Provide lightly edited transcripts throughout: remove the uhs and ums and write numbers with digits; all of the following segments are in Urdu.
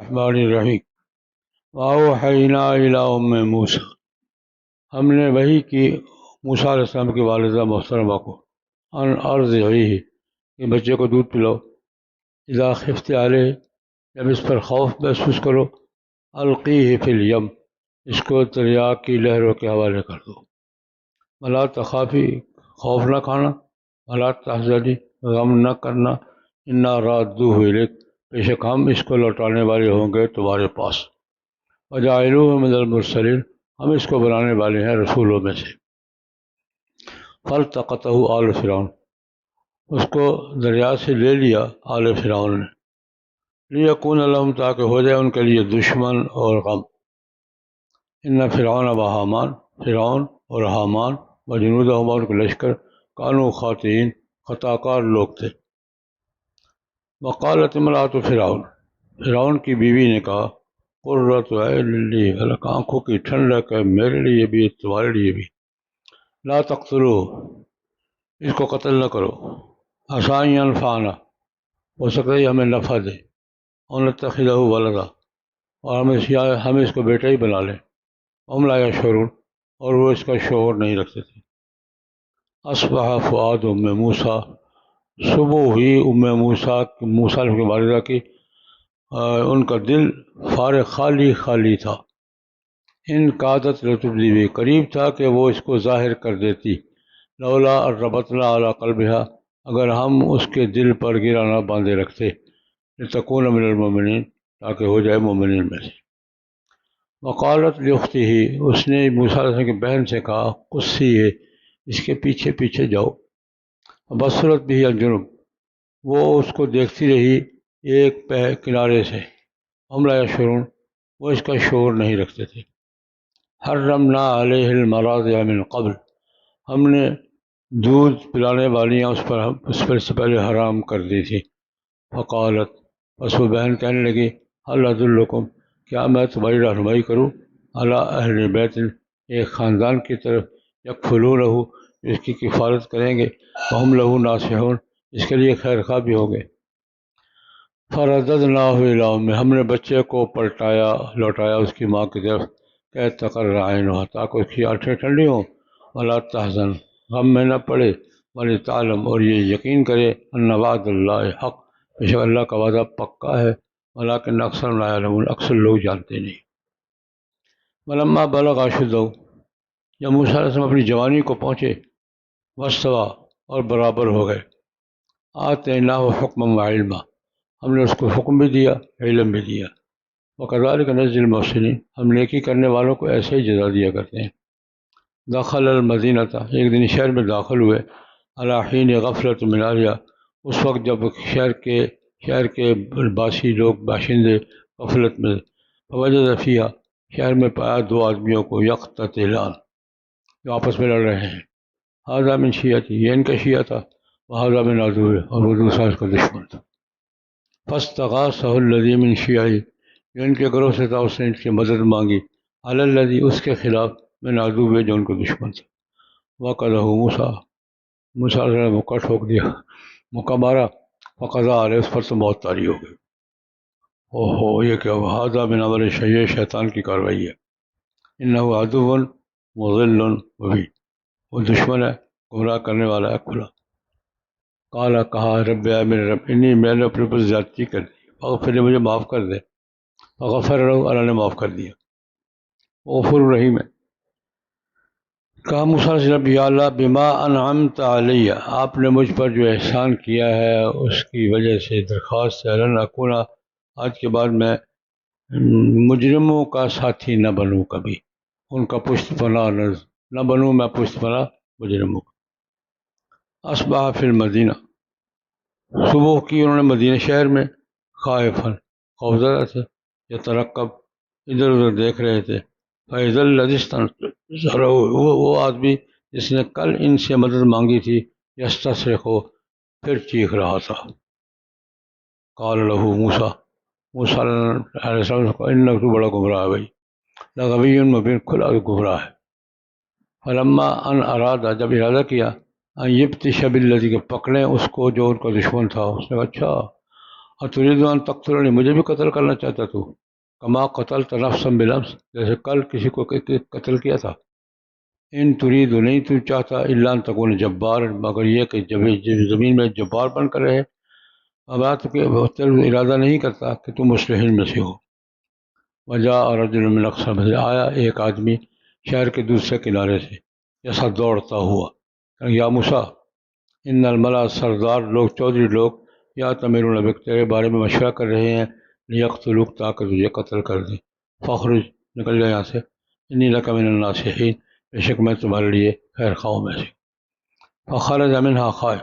الرحمن الرحیم وَأَوْحَيْنَا إِلَىٰ أُمِّ موسیٰ، ہم نے وحی کی موسیٰ علیہ السلام کی والدہ محترمہ کو، ان ارضعیہ کہ بچے کو دودھ پلاؤ، اذا خفت علیہ جب اس پر خوف محسوس کرو، القیہ فی الیم اس کو دریا کی لہروں کے حوالے کر دو، ولا تخافی خوف نہ کھانا، ولا تحزنی غم نہ کرنا، انا رادوہ الیک بے شک ہم اس کو لوٹانے والے ہوں گے تمہارے پاس، وجاعلوہ من المرسلین ہم اس کو بنانے والے ہیں رسولوں میں سے۔ فالتقطہ آل فرعون اس کو دریا سے لے لیا آل فرعون نے، لیکون لہم تاکہ ہو جائے ان کے لیے دشمن اور غم، ان فرعون و حامان فرعون اور حامان و جنودہما ان کے لشکر کانوا خاطئین خطا کار لوگ تھے۔ وقالت امرأۃ فرعون فرعون کی بیوی نے کہا، قرۃ عین لی ولک آنکھوں کی ٹھنڈک ہے میرے لیے بھی تمہارے لیے بھی، لا تقتلوہ اس کو قتل نہ کرو، عسیٰ ان ینفعنا ہو سکتا ہے ہمیں نفع دے، اور نتخذہ ولدا اور ہم اس کو بیٹا ہی بنا لیں، ہم لا یشعرون اور وہ اس کا شعور نہیں رکھتے تھے۔ اصبح فؤاد ام موسیٰ صبح ہوئی ام موسیٰ علیہ کی والدہ کی ان کا دل فارغ خالی خالی تھا، ان کادت لتبدی بھی قریب تھا کہ وہ اس کو ظاہر کر دیتی، لولا ربطنا علی قلبها اگر ہم اس کے دل پر گرا نہ باندھے رکھتے، لتکون من المؤمنین تاکہ ہو جائے مومنین میں سے۔ وقالت لاختہ اس نے موسیٰ علیہ السلام کی بہن سے کہا، قصی ہے اس کے پیچھے پیچھے جاؤ، بصرت بھی الجنوب وہ اس کو دیکھتی رہی ایک کنارے سے، ہم لا یشعرون وہ اس کا شعور نہیں رکھتے تھے۔ حرمنا علیہ المراضع من قبل ہم نے دودھ پلانے والیاں اس پر سے پہلے حرام کر دی تھی۔ فقالت پس وہ بہن کہنے لگی، هل ادلکم کیا میں تمہاری رہنمائی کروں، علی اہل بیت ایک خاندان کی طرف، یکفلونہ اس کی کفالت کریں گے، وہم لہ ناصحون اس کے لیے خیر خواہ بھی ہوں گے۔ فرددناہ الی امہ ہم نے بچے کو لوٹایا اس کی ماں کی طرف، کہ تقر عینہا تاکہ اس کی آنکھیں ٹھنڈی ہوں، ولا تحزن غم میں نہ پڑے، ولتعلم اور یہ یقین کرے، ان وعد اللہ حق بے شک اللہ کا وعدہ پکا ہے، ولکن اکثر لا یعلمون اکثر لوگ جانتے نہیں۔ ولما بلغ اشدہ جب موسیٰ علیہ السلام اپنی جوانی کو پہنچے، واستویٰ اور برابر ہو گئے، آتیناہ حکما وعلما ہم نے اس کو حکم بھی دیا علم بھی دیا، وکذالک نجزی المحسنین ہم نیکی کرنے والوں کو ایسے ہی جزا دیا کرتے ہیں۔ دخل المدینہ ایک دن شہر میں داخل ہوئے، علی حین غفلۃ من اہلہا اس وقت جب شہر کے باسی لوگ باشندے غفلت میں، فوجد فیہا شہر میں پایا دو آدمیوں کو، یقتتلان جو آپس میں لڑ رہے ہیں، ھذا من شیعتی یہ ان کا شیعہ تھا، وھذا من عدوہ اور وہ دوسرا اس کا دشمن تھا۔ فاستغاثہ الذی من شیعہ جو ان کے گروہ سے تھا اس نے ان کی مدد مانگی، علی الذی اس کے خلاف من عدوہ جو ان کو دشمن تھا، وقذہ موسیٰ علیہ السلام نے ٹھوک دیا مکہ مارا، فقضى علیہ اس پر تو موت طاری ہو گئی۔ یہ کیا ہوا، ھذا من عمل شیطان کی کاروائی ہے، انہ عدو مضل مبین وہ دشمن ہے گمراہ کرنے والا ہے کھلا۔ قال کہا، رب اے میرے رب انی میں نے اپنے اوپر زیادتی کر دی، فاغفر مجھے معاف کر دے، فغفر له اللہ نے معاف کر دیا، غفور الرحیم ہے۔ کہا موسیٰ علیہ السلام، یا اللہ بما انعمت علی آپ نے مجھ پر جو احسان کیا ہے اس کی وجہ سے درخواست ہے، لن اکون آج کے بعد میں مجرموں کا ساتھی نہ بنوں، کبھی ان کا پشت پناہ نہ بنوں، میں پشت پناہ مجرموں کا۔ اصبح فی المدینہ صبح کی انہوں نے مدینہ شہر میں، خائفاً خوفزدہ تھے، یترقب ادھر ادھر دیکھ رہے تھے، فإذا الذی استنصرہ وہ آدمی جس نے کل ان سے مدد مانگی تھی، یستصرخ پھر چیخ رہا تھا۔ قال له موسیٰ علیہ السلام کو، انک تو بڑا گمراہ ہے بھائی، لغوی مبین کھلا گمراہ ہے۔ فلما ان ارادہ جب ارادہ کیا، ان یبطش بالذی کہ پکڑیں اس کو جو ان کا دشمن تھا، اس نے کہا اچھا اور تريد ان تقتلنی، مجھے بھی قتل کرنا چاہتا تو، کما قتلت نفسا بالامس، جیسے کل کسی کو قتل کیا تھا. ان تريد، نہیں تو چاہتا، الا ان تکون جبار، مگر یہ کہ جب زمین میں جبار بن کر رہے. اب بات کہ ارادہ نہیں کرتا کہ تم مصلحین میں سے ہو. وجاء رجل من اقصى المدینہ، آیا ایک آدمی شہر کے دوسرے کنارے سے، جیسا دوڑتا ہوا. یا موسیٰ، ان الملا، سردار لوگ، چودھری لوگ، یا تمیرون بک، تیرے بارے میں مشورہ کر رہے ہیں، لیقتلوک، تاکہ تجھے قتل کر دیں. فخرج، نکل جائے یہاں سے. انی لک من الناصحین، بے شک میں تمہارے لیے خیر خواہوں میں سے. فخرج منها خائف،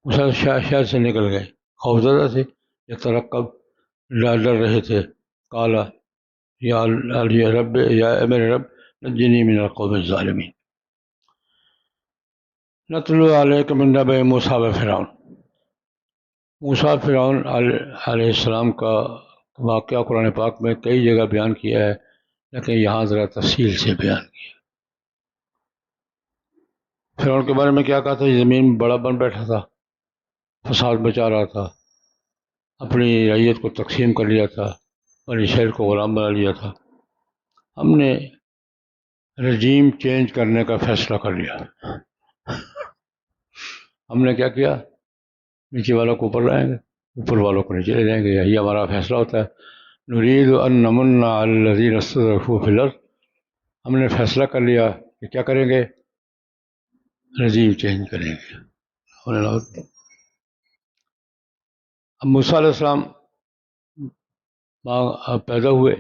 موسیٰ شہر سے نکل گئے خوفزدہ سے. یترقب، ڈر رہے تھے. قال یا رب، یا اے میرے رب، نجنی من القوم الظالمین. نتلو علیک من نبأ موسیٰ و فرعون، موسیٰ فرعون علیہ السلام کا واقعہ قرآن پاک میں کئی جگہ بیان کیا ہے، لیکن یہاں ذرا تفصیل سے بیان کیا. فرعون کے بارے میں کیا کہا تھا؟ یہ زمین میں بڑا بن بیٹھا تھا، فساد بچا رہا تھا، اپنی رعیت کو تقسیم کر لیا تھا، بنی اسرائیل کو غلام بنا لیا تھا. ہم نے رجیم چینج کرنے کا فیصلہ کر لیا. ہم نے کیا کیا؟ نیچے والوں کو اوپر لائیں گے، اوپر والوں کو نیچے لے جائیں گے. یہی ہمارا فیصلہ ہوتا ہے. نرید ان نمن علی الذین استضعفوا فی الارض، ہم نے فیصلہ کر لیا کہ کیا کریں گے؟ رجیم چینج کریں گے. اب موسیٰ علیہ السلام پیدا ہوئے.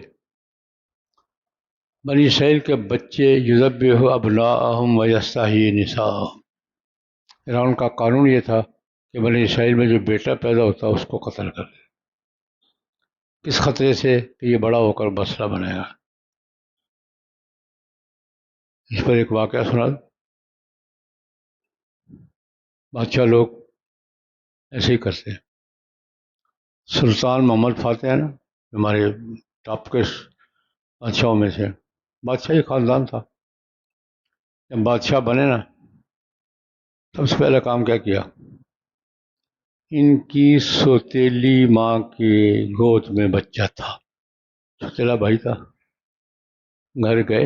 بنی اسرائیل کے بچے یذبح ابناءہم ویستحیی نساءہم، فرعون کا قانون یہ تھا کہ بنی اسرائیل میں جو بیٹا پیدا ہوتا اس کو قتل کر دے. کس خطرے سے؟ کہ یہ بڑا ہو کر بسرا بنے گا. اس پر ایک واقعہ سنا. بادشاہ لوگ ایسے ہی کرتے ہیں. سلطان محمد فاتح ہے نا، ہمارے ٹاپ کے بادشاہوں میں سے، بادشاہی خاندان تھا. جب بادشاہ بنے نا، سب سے پہلا کام کیا کیا؟ ان کی سوتیلی ماں کی گود میں بچہ تھا، سوتیلا بھائی تھا. گھر گئے،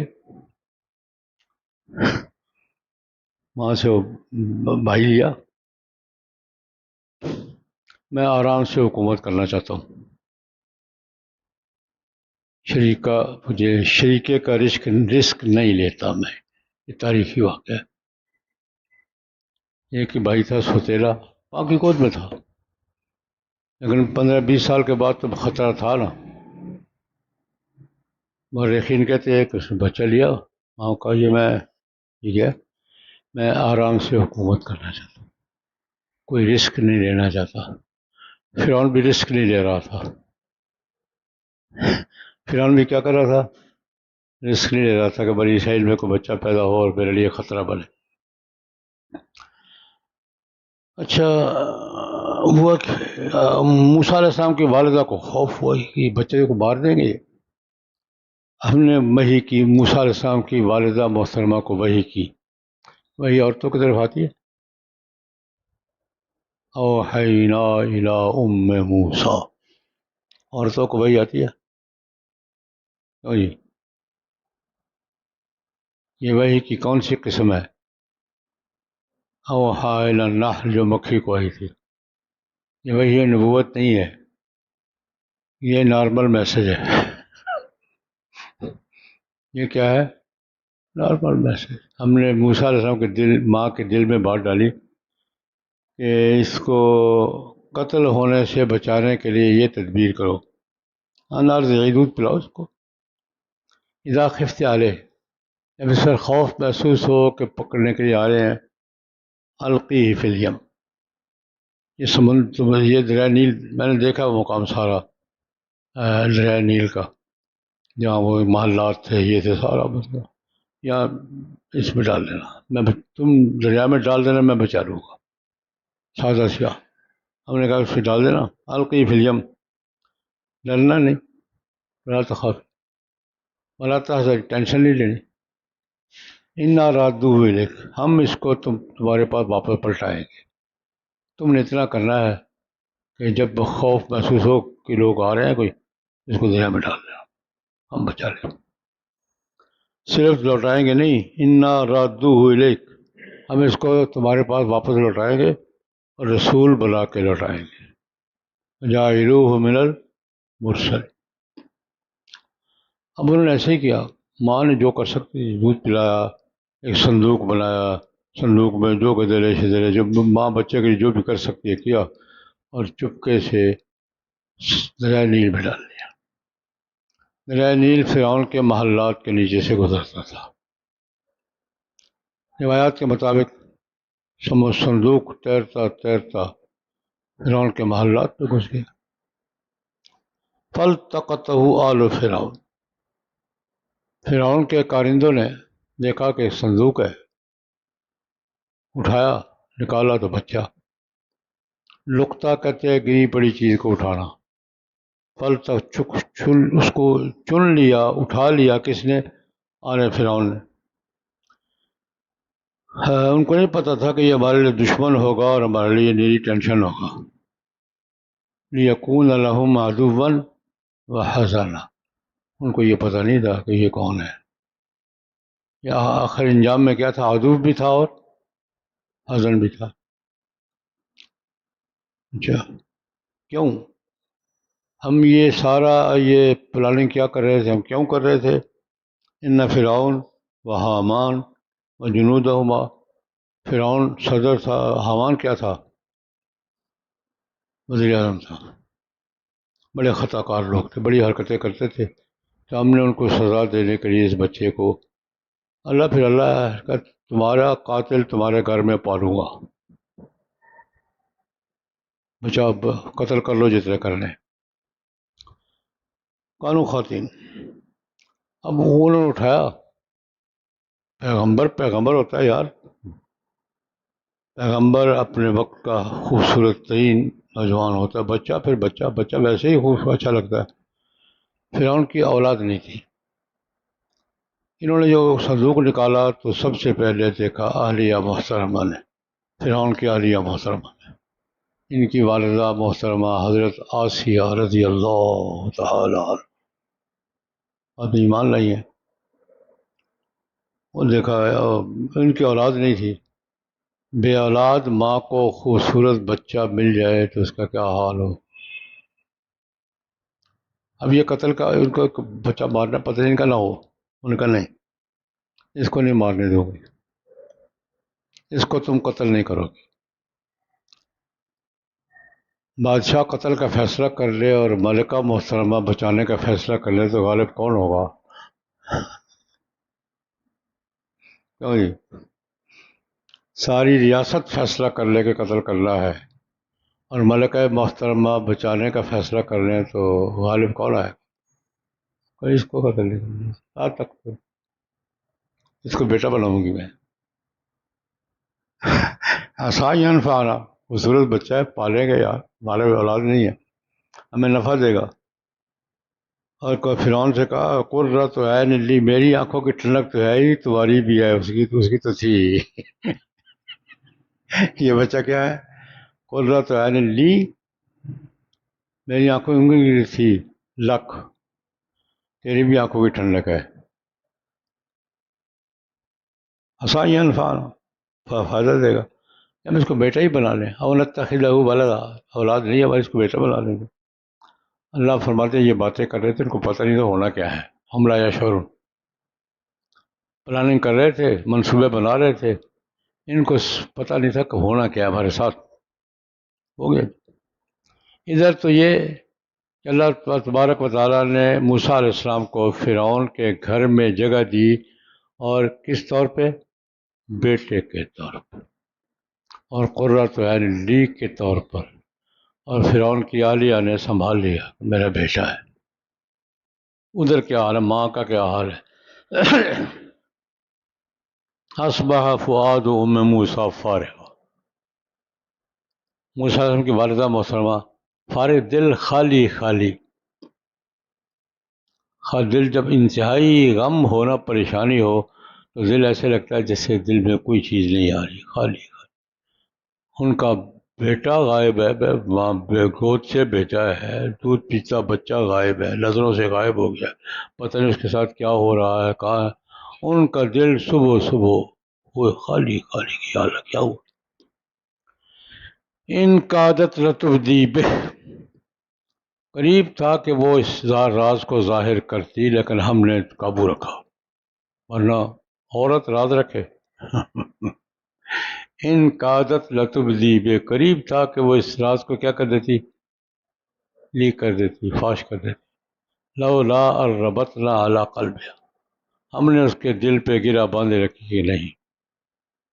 وہاں سے وہ بھائی لیا. میں آرام سے حکومت کرنا چاہتا ہوں، شریکے کا رزق نہیں لیتا میں. یہ تاریخی واقعہ ہے. ایک ہی بھائی تھا سوتیلا، ماں کی گود میں تھا، لیکن 15-20 سال کے بعد تو خطرہ تھا نا. مورخین کہتے ہیں کہ اس نے بچہ لیا، ماں کا یہ میں ٹھیک ہے، میں آرام سے حکومت کرنا چاہتا ہوں، کوئی رسک نہیں لینا چاہتا. فرعون بھی رسک نہیں لے رہا تھا. فرعون بھی کیا کر رہا تھا؟ رسک نہیں لے رہا تھا کہ بنی اسرائیل میں کوئی بچہ پیدا ہو اور میرے لیے خطرہ بنے. اچھا ہوا کہ موسیٰ علیہ السلام کی والدہ کو خوف ہوا کہ بچے کو مار دیں گے. ہم نے وحی کی، موسیٰ علیہ السلام کی والدہ محترمہ کو وحی کی. وہی عورتوں کی طرف آتی ہے. اوحینا الی ام موسیٰ، عورتوں کو وہی آتی ہے. جی، یہ وحی کی کون سی قسم ہے؟ اوحا الی النحل، جو مکھی کو آئی تھی. یہ وحی نبوت نہیں ہے، یہ نارمل میسج ہے. یہ کیا ہے؟ Normal message. ہم نے موسیٰ علیہ السلام کے ماں کے دل میں بات ڈالی کہ اس کو قتل ہونے سے بچانے کے لیے یہ تدبیر کرو. انار دودھ پلاؤ اس کو. اذا خفت علیہ، جب اس پر خوف محسوس ہو کہ پکڑنے کے لیے آ رہے ہیں، القیہ فی الیم، یہ دریائے نیل، میں نے دیکھا وہ مقام سارا دریائے نیل کا، جہاں وہ محلات تھے، یہ تھے سارا، مطلب یا اس میں ڈال دینا، تم دریا میں ڈال دینا، میں بچا لوں گا. سادہ سیاہ. ہم نے کہا اس سے ڈال دینا. القی فی الیم، ڈرنا نہیں، ولا تخاف ولا تحزن، ٹینشن نہیں لینی. انا رادوہ الیک، ہم اس کو تمہارے پاس واپس پلٹائیں گے. تم نے اتنا کرنا ہے کہ جب خوف محسوس ہو کہ لوگ آ رہے ہیں کوئی، اس کو دریا میں ڈال دیں، ہم بچا لیں۔ صرف لوٹائیں گے نہیں، انا رادوہ الیک، ہم اس کو تمہارے پاس واپس لوٹائیں گے اور رسول بنا کے لوٹائیں گے، جاعلوہ من المرسل۔ اب انہوں نے ایسے ہی کیا، ماں نے جو کر سکتی دودھ پلایا، ایک صندوق بنایا، صندوق میں جو گدلے شدلے جو ماں بچے کے لیے جو بھی کر سکتی ہے کیا، اور چپکے سے دریائے نیل میں ڈال دیا۔ دریائے نیل فرعون کے محلات کے نیچے سے گزرتا تھا۔ روایات کے مطابق صندوق تیرتا تیرتا فرعون کے محلات میں گھس گیا۔ فالتقطہ آل فرعون، فرعون کے کارندوں نے دیکھا کہ صندوق ہے، اٹھایا، نکالا تو بچہ۔ لقطہ کہتے ہیں گری پڑی چیز کو اٹھانا۔ پل تک اس کو چن لیا، اٹھا لیا، کس نے؟ آنے فرعون نے۔ ان کو نہیں پتہ تھا کہ یہ ہمارے لیے دشمن ہوگا اور ہمارے لیے میری ٹینشن ہوگا۔ لیکون لہم عدوا وحزنا، ان کو یہ پتہ نہیں تھا کہ یہ کون ہے۔ یا آخر انجام میں کیا تھا؟ عدو بھی تھا اور حزن بھی تھا۔ اچھا، کیوں ہم یہ سارا یہ پلاننگ کیا کر رہے تھے؟ ہم کیوں کر رہے تھے؟ ان فرعون و حامان و جنودہما، فرعون صدر تھا، حامان کیا تھا؟ وزیر اعظم تھا۔ بڑے خطا کار لوگ تھے، بڑی حرکتیں کرتے تھے، تو ہم نے ان کو سزا دینے کے لیے اس بچے کو پھر اللہ کا تمہارا قاتل تمہارے گھر میں پالوں گا، بچا قتل کر لو جتنے کرنے۔ قانون خواتین، اب انہوں نے اٹھایا، پیغمبر ہوتا ہے یار، پیغمبر اپنے وقت کا خوبصورت ترین نوجوان ہوتا ہے، بچہ پھر بچہ ویسے ہی خوب اچھا لگتا ہے۔ فرعون کی اولاد نہیں تھی۔ انہوں نے جو صندوق نکالا تو سب سے پہلے دیکھا اہلیہ محترمہ نے، فرعون کی اہلیہ محترمہ نے، ان کی والدہ محترمہ حضرت آسیہ رضی اللہ تعالی عنہ، اب ایمان لائی ہیں۔ وہ دیکھا ان کی اولاد نہیں تھی۔ بے اولاد ماں کو خوبصورت بچہ مل جائے تو اس کا کیا حال ہو۔ اب یہ قتل کا ان کو بچہ مارنا پتہ نہیں کا نہ ہو، ان کا نہیں، اس کو نہیں مارنے دو گے، اس کو تم قتل نہیں کرو گے۔ بادشاہ قتل کا فیصلہ کر لے اور ملکہ محترمہ بچانے کا فیصلہ کر لے تو غالب کون ہوگا؟ کیوں جی؟ ساری ریاست فیصلہ کر لے کہ قتل کرنا ہے اور ملکہ محترمہ بچانے کا فیصلہ کر لیں تو غالب کون آئے؟ کوئی اس کو قتل نہیں کرنا، آج تک تو اس کو بیٹا بناؤں گی میں۔ آسان انفعانا، خوبصورت بچہ ہے، پالیں گے یار، ہمارے اولاد نہیں ہے، ہمیں نفع دے گا۔ اور کوئی فرعون سے کہا قرۃ عین لی، میری آنکھوں کی ٹھنڈک تو ہے ہی، تمہاری بھی ہے، اس کی تو تھی۔ یہ بچہ کیا ہے؟ قرۃ عین لی، میری آنکھوں کی تھی، لک، تیری بھی آنکھوں کی ٹھنڈک ہے۔ عسیٰ ينفعنا، فائدہ دے گا، ہم اس کو بیٹا ہی بنا لیں، او نتخذہ ولدا، اولاد نہیں ہے اس کو بیٹا بنا لیں گے۔ اللہ فرماتے ہیں یہ باتیں کر رہے تھے، ان کو پتہ نہیں تھا ہونا کیا ہے، ہم لا یشعرون، پلاننگ کر رہے تھے، منصوبے بنا رہے تھے، ان کو پتہ نہیں تھا کہ ہونا کیا ہے ہمارے ساتھ۔ ہو گیا ادھر تو یہ کہ اللہ تبارک و تعالیٰ نے موسیٰ علیہ السلام کو فرعون کے گھر میں جگہ دی، اور کس طور پہ؟ بیٹے کے طور پر، اور قرۃ عین لی کے طور پر، اور فرعون کی اہلیہ نے سنبھال لیا میرا بیٹا ہے۔ ادھر کیا حال ہے؟ ماں کا کیا حال ہے؟ اصبح فؤاد ام موسیٰ فارغ، موسیٰ علیہ السلام کی والدہ محترمہ فارغ، دل خالی خالی، دل جب انتہائی غم ہونا، پریشانی ہو تو دل ایسے لگتا ہے جیسے دل میں کوئی چیز نہیں آ رہی، خالی خالی۔ ان کا بیٹا غائب ہے، ماں گود سے بیٹا ہے، دودھ پیتا بچہ غائب ہے، نظروں سے غائب ہو گیا، پتہ نہیں اس کے ساتھ کیا ہو رہا ہے، کہاں ہے۔ ان کا دل صبح صبح وہ خالی خالی کی حالت کیا ہوا۔ ان کا عادت لتبدی بہ، قریب تھا کہ وہ اس راز کو ظاہر کرتی، لیکن ہم نے قابو رکھا، ورنہ عورت راز رکھے۔ ان کا عادت لتبدی بے، قریب تھا کہ وہ اس راز کو کیا کر دیتی، لیک کر دیتی، فاش کر دیتی۔ لولا الربطنا علی قلبها، ہم نے اس کے دل پہ گرا باندھے رکھی کہ نہیں،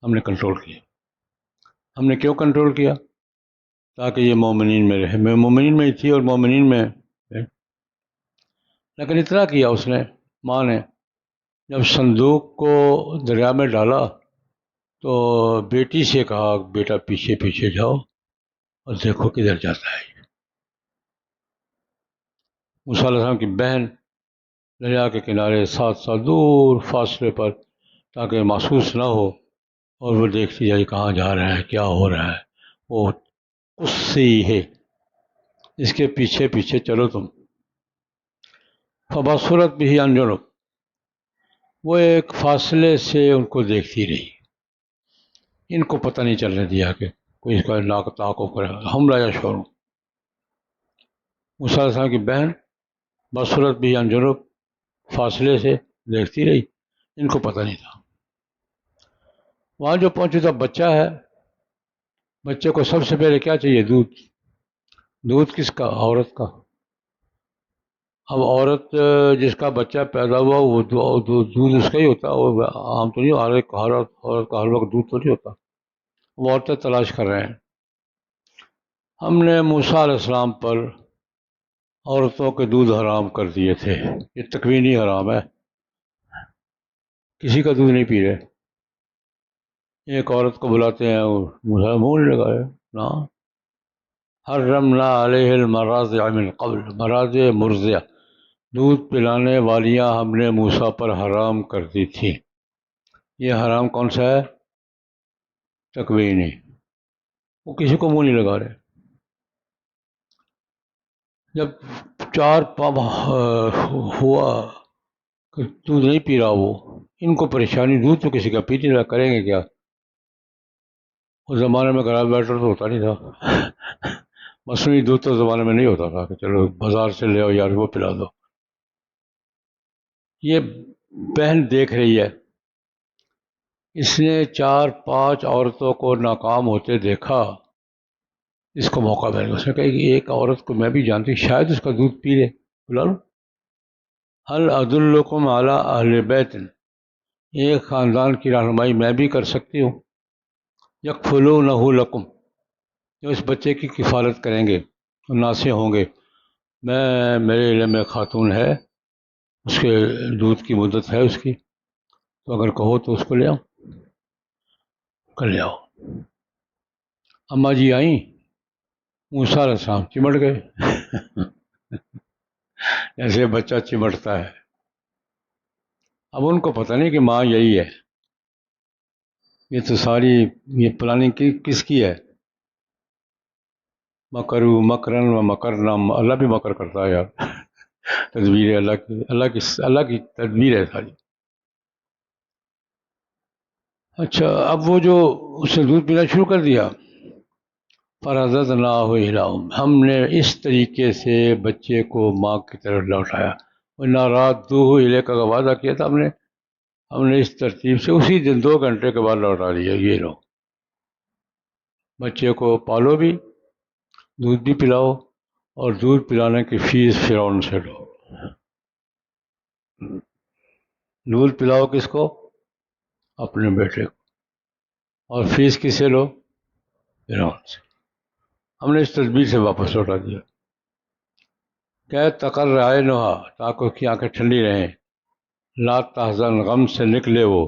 ہم نے کنٹرول کیا۔ ہم نے کیوں کنٹرول کیا؟ تاکہ یہ مومنین میں رہے، میں مومنین میں ہی تھی اور مومنین میں رہے۔ لیکن اتنا کیا اس نے، ماں نے، جب صندوق کو دریا میں ڈالا تو بیٹی سے کہا بیٹا پیچھے پیچھے جاؤ اور دیکھو کدھر جاتا ہے۔ موسیٰ علیہ السلام کی بہن دریا کے کنارے ساتھ ساتھ دور فاصلے پر، تاکہ محسوس نہ ہو، اور وہ دیکھتی جائے کہاں جا رہا ہے، کیا ہو رہا ہے، وہ قصی ہے، اس کے پیچھے پیچھے چلو تم۔ فبصرت بھی عن جنب، وہ ایک فاصلے سے ان کو دیکھتی رہی، ان کو پتہ نہیں چلنے دیا کہ کوئی اس کا تعاقب کرے، حملہ یا شور۔ موسیٰ علیہ السلام کی بہن بصرت بھی عن جنب، فاصلے سے دیکھتی رہی، ان کو پتہ نہیں تھا۔ وہاں جو پہنچے تھا بچہ ہے، بچے کو سب سے پہلے کیا چاہیے؟ دودھ۔ دودھ کس کا؟ عورت کا۔ اب عورت جس کا بچہ پیدا ہوا وہ دودھ اس کا ہی ہوتا ہے، وہ عام تو نہیں، عورت کا ہر وقت دودھ تو نہیں ہوتا، وہ عورتیں تلاش کر رہے ہیں۔ ہم نے موسیٰ علیہ السلام پر عورتوں کے دودھ حرام کر دیے تھے، یہ تکوینی حرام ہے، کسی کا دودھ نہیں پی رہے۔ ایک عورت کو بلاتے ہیں اور موسیٰ منہ نہیں لگا رہے، نا۔ حرمنا علیہ المراضع من قبل، مراضع مرضع، دودھ پلانے والیاں ہم نے موسیٰ پر حرام کر دی تھی۔ یہ حرام کون سا ہے؟ تکوینی، وہ کسی کو منہ نہیں لگا رہے۔ جب چار ہوا کہ دودھ نہیں پی رہا وہ، ان کو پریشانی، دودھ تو کسی کا پی نہیں رہا، کریں گے کیا؟ اس زمانے میں گرا بیٹر تو ہوتا نہیں تھا، مصنوعی دودھ تو زمانے میں نہیں ہوتا تھا کہ چلو بازار سے لے آؤ یار وہ پلا دو۔ یہ بہن دیکھ رہی ہے، اس نے 4-5 عورتوں کو ناکام ہوتے دیکھا، اس کو موقع مل گیا، اس نے کہا کہ ایک عورت کو میں بھی جانتی، شاید اس کا دودھ پی لے، بلا لو۔ هل ادلکم علی اہل بیت، ایک خاندان کی رہنمائی میں بھی کر سکتی ہوں، یکفلونہ لکم، جو اس بچے کی کفالت کریں گے، ناصح ہوں گے۔ میرے علم میں خاتون ہے، اس کے دودھ کی مدت ہے اس کی، تو اگر کہو تو اس کو لے آؤ، کر لے آؤ۔ اماں جی آئیں، موسیٰ علیہ السلام چمٹ گئے جیسے بچہ چمٹتا ہے۔ اب ان کو پتہ نہیں کہ ماں یہی ہے، یہ تو ساری یہ پلاننگ کس کی ہے؟ مکروا مکرن و مکرنا، اللہ بھی مکر کرتا ہے یار، تدبیر ہے اللہ کی، اللہ کی تدبیر ہے ساری۔ اچھا، اب وہ جو اس نے دودھ پینا شروع کر دیا، فرددناہ الی امہ، ہم نے اس طریقے سے بچے کو ماں کی طرف لوٹایا۔ وَإِنَّا رَادُّوهُ إِلَيْكَ کا وعدہ کیا تھا ہم نے اس ترتیب سے اسی دن 2 گھنٹے کے بعد لوٹا دیا۔ یہ لو، بچے کو پالو بھی، دودھ بھی پلاؤ، اور دودھ پلانے کی فیس فرعون سے لو۔ دودھ پلاؤ کس کو؟ اپنے بیٹے کو، اور فیس کس سے لو؟ فرعون سے۔ ہم نے اس تدبیر سے واپس لوٹا دیا۔ کہ تقر عینھا، تاکہ اس کی آنکھیں ٹھنڈی رہیں، لا تحزن، غم سے نکلے وہ،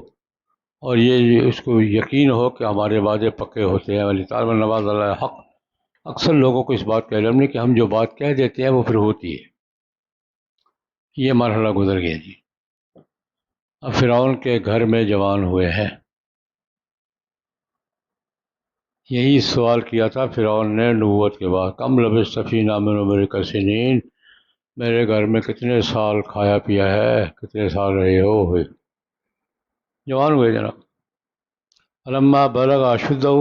اور یہ اس کو یقین ہو کہ ہمارے وعدے پکے ہوتے ہیں، ولی تعالیٰ نواز اللہ حق۔ اکثر لوگوں کو اس بات کا علم نہیں کہ ہم جو بات کہہ دیتے ہیں وہ پھر ہوتی ہے۔ یہ مرحلہ گزر گیا جی۔ اب فرعون کے گھر میں جوان ہوئے ہیں، یہی سوال کیا تھا فرعون نے نبوت کے بعد، کم لبثت فی من عمرک سنین، میرے گھر میں کتنے سال کھایا پیا ہے، کتنے سال رہے ہو؟ ہوئے جوان ہوئے جناب۔ فلما بلغ اشدہ،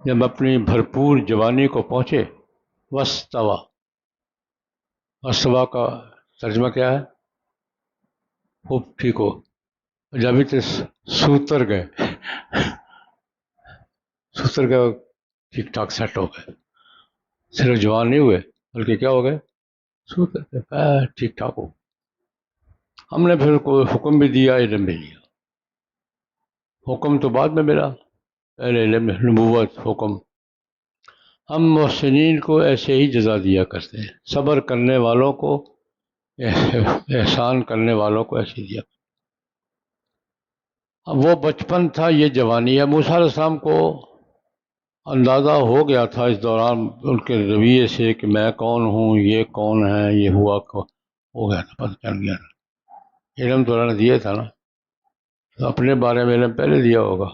جب اپنی بھرپور جوانی کو پہنچے، واستوى، واستوى کا ترجمہ کیا ہے؟ خوب ٹھیک ہو، جب ہی سوتر گئے، سوتر گئے، ٹھیک ٹھاک سیٹ ہو گئے، صرف جوان نہیں ہوئے بلکہ کیا ہو گئے؟ سوتر گئے، ٹھیک ٹھاک ہو۔ ہم نے پھر کوئی حکم بھی دیا، علم بھی دیا۔ حکم تو بعد میں ملا، پہلے علم، نبوت، حکم۔ ہم محسنین کو ایسے ہی جزا دیا کرتے ہیں، صبر کرنے والوں کو، احسان کرنے والوں کو ایسے دیا۔ اب وہ بچپن تھا، یہ جوانی ہے۔ موسیٰ علیہ السلام کو اندازہ ہو گیا تھا اس دوران ان کے رویے سے کہ میں کون ہوں، یہ کون ہے، یہ ہو گیا تھا، پتہ چل گیا تھا۔ علم تو اللہ نے دیا تھا نا، تو اپنے بارے میں علم پہلے دیا ہوگا،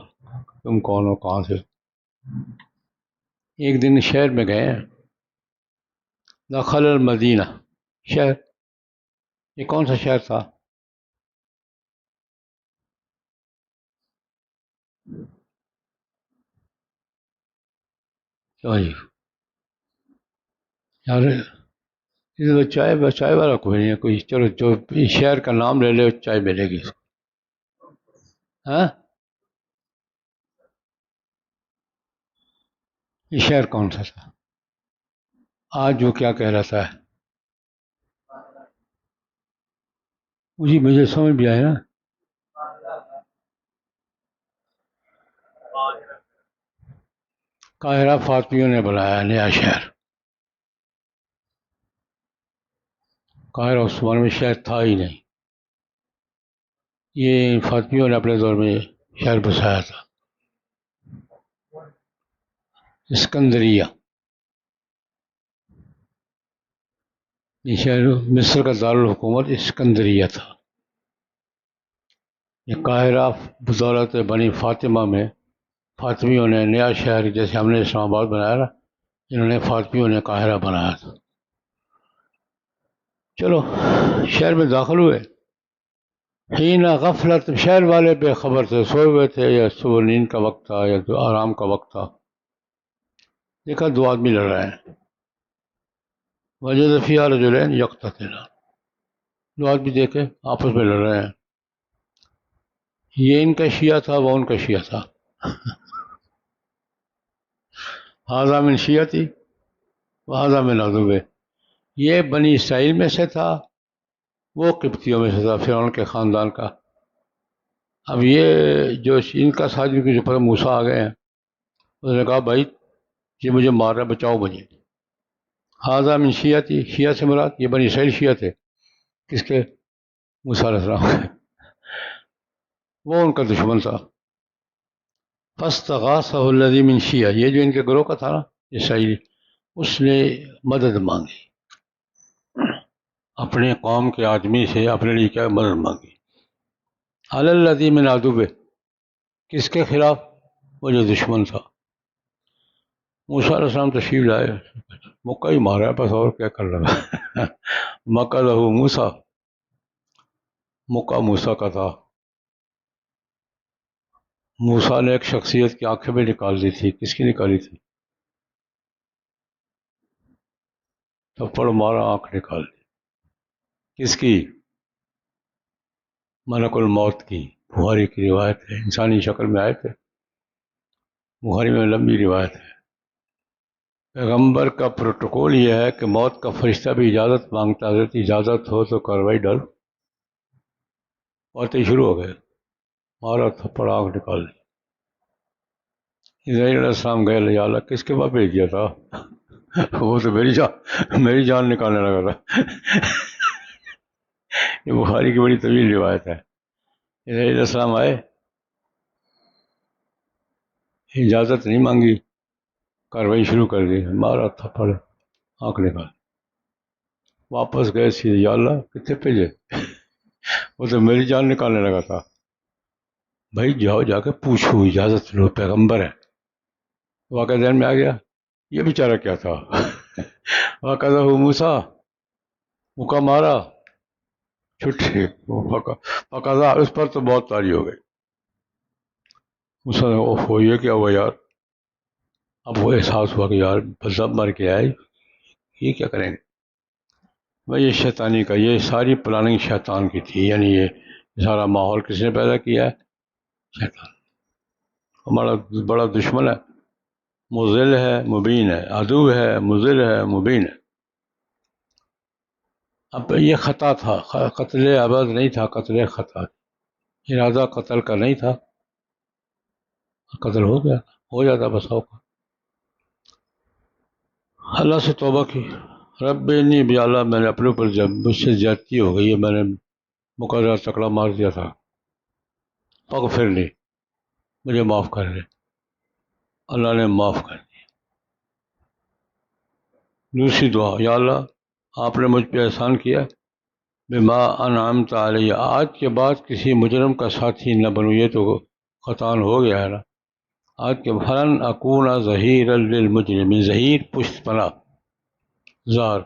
تم کون ہو، کہاں سے۔ ایک دن شہر میں گئے ہیں، دخل المدینہ، شہر، یہ کون سا شہر تھا؟ یار چائے والا کوئی نہیں ہے، کوئی چلو جو شہر کا نام لے لے چائے ملے گی اس کو۔ ہاں، یہ شہر کون سا تھا؟ آج وہ کیا کہہ رہا تھا؟ مجھے سمجھ بھی آئے نا، قاہرہ فاطمیوں نے بنایا نیا شہر، قاہرہ عثمان میں شہر تھا ہی نہیں، یہ فاطمیوں نے اپنے دور میں شہر بسایا تھا، اسکندریہ۔ یہ شہر مصر کا دارالحکومت اسکندریہ تھا۔ یہ قاہرہ بدولت بنی فاطمہ میں فاطمیوں نے نیا شہر، جیسے ہم نے اسلام آباد بنایا نا، انہوں نے فاطمیوں نے قاہرہ بنایا تھا۔ چلو شہر میں داخل ہوئے، حین غفلت، شہر والے بے خبر تھے، سوئے ہوئے تھے، یا صبح نیند کا وقت تھا یا آرام کا وقت تھا۔ دیکھا دو آدمی لڑ رہے ہیں، وجد فیہا رجلین یقتتلان، دو آدمی دیکھے آپس میں لڑ رہے ہیں، یہ ان کا شیعہ تھا، وہ ان کا شیعہ تھا، ھذا من شیعتی وھذا من عدوی، یہ بنی اسرائیل میں سے تھا، وہ قبطیوں میں سے تھا، فرعون کے خاندان کا۔ اب یہ جو ان کا ساتھی کے اوپر موسیٰ آ گئے ہیں، اس نے کہا بھائی یہ مجھے مار رہا ہے، بچاؤ مجھے۔ ھذا من شیعتی، شیعہ سے مراد یہ بنی اسرائیل شیعہ تھے، کس کے؟ موسیٰ علیہ السلام کے، وہ ان کا دشمن تھا۔ فاستغاثہ الذی من شیعہ، یہ جو ان کے گروہ کا تھا نا اسرائیلی، اس نے مدد مانگی، اپنے قوم کے آدمی سے اپنے لیے کیا مدد مانگی، علی الذی من عدوہ، کس کے خلاف؟ وہ جو دشمن تھا۔ موسیٰ علیہ السلام تشریف لائے، مکہ ہی مارا ہے بس، اور کیا کر رہا ہے۔ مکہ لہو موسیٰ، مکہ موسیٰ کا تھا۔ موسیٰ نے ایک شخصیت کی آنکھیں بھی نکال دی تھی، کس کی نکالی تھی؟ تھپڑ مارا، آنکھ نکال دی، کس کی؟ ملک الموت کی، بخاری کی روایت ہے، انسانی شکل میں آئے تھے، بخاری میں لمبی روایت ہے۔ پیغمبر کا پروٹوکول یہ ہے کہ موت کا فرشتہ بھی اجازت مانگتا ہے، اجازت ہو تو کاروائی ڈال، باتیں شروع ہو گئے، مارا تھپڑ، آنکھ نکال دی۔ اسرائیل علیہ السلام گئے، یا اللہ کس کے بعد بھیج دیا تھا؟ وہ تو میری جان نکالنے لگا تھا۔ یہ بخاری کی بڑی طویل روایت ہے۔ اسرائیل علیہ السلام آئے، اجازت نہیں مانگی، کاروائی شروع کر دی، مارا تھپڑ، آنکھ نکال، واپس گئے سیدھے، یا اللہ کتنے بھیجے؟ وہ تو میری جان نکالنے لگا تھا۔ بھائی جاؤ، جا کے پوچھو، اجازت لو، پیغمبر ہے۔ واقعہ ذہن میں آ گیا، یہ بیچارہ کیا تھا واقعہ ہو موسیٰ مکہ مارا چھٹی فقضا، اس پر تو بہت تاری ہو گئی۔ موسیٰ نے اوف یہ کیا ہوا یار، اب وہ احساس ہوا کہ یار بندہ مر کے آئے، یہ کیا کریں گے؟ بھائی یہ شیطانی کا، یہ ساری پلاننگ شیطان کی تھی، یعنی یہ سارا ماحول کس نے پیدا کیا ہے؟ شیطان، ہمارا بڑا دشمن ہے، مضل ہے مبین ہے، عدو ہے مضل ہے مبین ہے۔ اب یہ خطا تھا، قتل ابد نہیں تھا، قتل خطا، ارادہ قتل کا نہیں تھا، قتل ہو گیا، ہو جاتا بس ہو۔ اللہ سے توبہ کی، رب انی بھی اللہ، میں نے اپنے اوپر جب مجھ سے زیادتی ہو گئی ہے، میں نے مقررہ تکڑا مار دیا تھا، اغفر لی، مجھے معاف کر دے۔ اللہ نے معاف کر دی۔ دوسری دعا، یا اللہ آپ نے مجھ پہ احسان کیا، بما انعمت علیہ، آج کے بعد کسی مجرم کا ساتھی نہ بنوں، یہ تو خطان ہو گیا ہے نا، آج کے فلن اکون ظہیرا للمجرمین، ظہیر پشت پناہ، زار،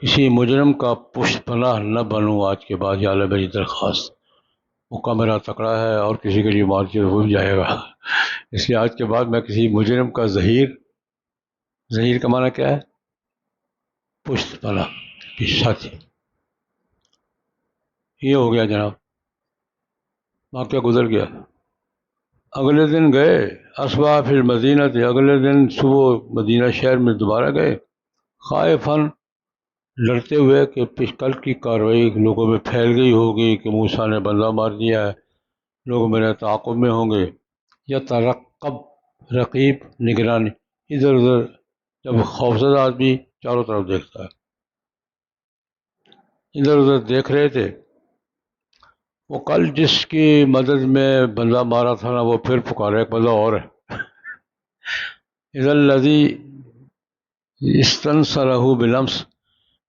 کسی مجرم کا پشت پناہ نہ بنوں آج کے بعد، یا اللہ میری درخواست، موقع میرا تکڑا ہے اور کسی کے لیے مارکیٹ ہو بھی جائے گا، اس لیے آج کے بعد میں کسی مجرم کا ظہیر، ظہیر کا معنی کیا ہے؟ پشت پناہ کی ساتھی۔ یہ ہو گیا جناب، واقعہ گزر گیا۔ اگلے دن گئے، اصبح فی المدینہ تھے، اگلے دن صبح مدینہ شہر میں دوبارہ گئے، خائفاً، ڈرتے ہوئے کہ کل کی کارروائی لوگوں میں پھیل گئی ہوگی کہ موسیٰ نے بندہ مار دیا ہے، لوگ میرے تعاقب میں ہوں گے، یا ترقب، رقیب، نگرانی، ادھر ادھر، جب خوفزدہ آدمی چاروں طرف دیکھتا ہے، ادھر ادھر دیکھ رہے تھے۔ وہ کل جس کی مدد میں بندہ مارا تھا نا، وہ پھر پکارا، ایک بندہ اور ہے، اذا الذی استنصرہ بالامس،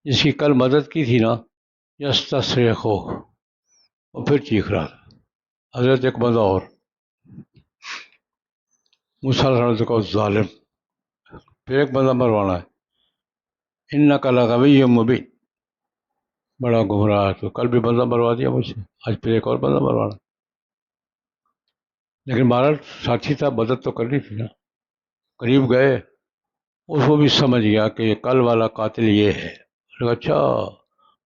جس کی کل مدد کی تھی نا، یستصرخہ، وہ پھر چیخ رہا تھا، حضرت ایک بندہ اور، موسیٰ علیہ السلام کو ظالم، پھر ایک بندہ مروانا ہے، انک لغوی مبین، بڑا گمراہ ہے، تو کل بھی بندہ مروا دیا مجھ سے، آج پھر ایک اور بندہ مروانا، لیکن ہمارا ساتھی تھا، مدد تو کرنی تھی نا۔ قریب گئے، اس کو بھی سمجھ گیا کہ یہ کل والا قاتل یہ ہے، کہا اچھا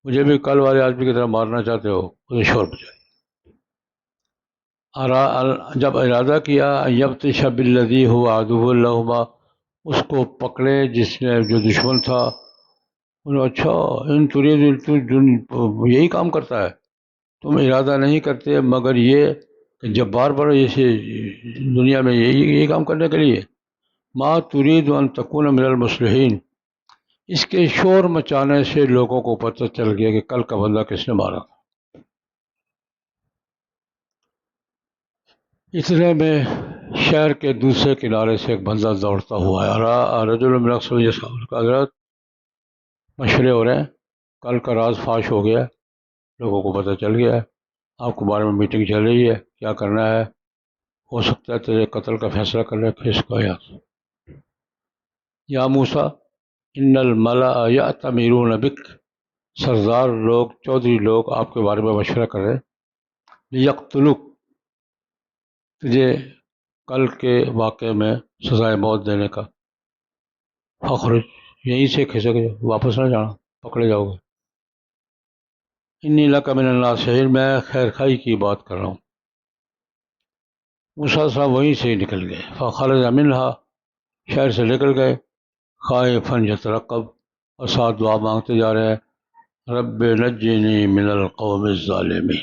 مجھے بھی کل والے آدمی کی طرح مارنا چاہتے ہو، اسے شور بجائے، جب ارادہ کیا یبطش بالذی هو عدو لہما، اس کو پکڑے جس نے جو دشمن تھا، انہوں اچھا ان ترید، تو یہی کام کرتا ہے، تم ارادہ نہیں کرتے مگر یہ کہ جب بار بار ایسے دنیا میں یہی کام کرنے کے لیے، ما ترید ان تکون من المصلحین، اس کے شور مچانے سے لوگوں کو پتہ چل گیا کہ کل کا بندہ کس نے مارا۔ اتنے میں شہر کے دوسرے کنارے سے ایک بندہ دوڑتا ہوا ہے، رجل من اقصى حضرت مشورے ہو رہے ہیں، کل کا راز فاش ہو گیا، لوگوں کو پتہ چل گیا ہے، آپ کے بارے میں میٹنگ چل رہی ہے، کیا کرنا ہے، ہو سکتا ہے تیرے قتل کا فیصلہ کر لیں، کس کا یا موسیٰ ان الملأ یأتمرون بک، سردار لوگ، چودھری لوگ آپ کے بارے میں مشورہ کر رہے ہیں، لیقتلوک، تجھے کل کے واقعے میں سزائے موت دینے کا، فخرج، یہیں سے کھسک جاؤ، واپس نہ جانا، پکڑے جاؤ گے، انی لک من الناصحین، میں خیر خائی کی بات کر رہا ہوں۔ موسیٰ صاحب وہیں سے نکل گئے، فخرج منہا، شہر سے نکل گئے، خائفاً یترقب، اور ساتھ دعا مانگتے جا رہے ہیں، رب نجنی من القوم الظالمین،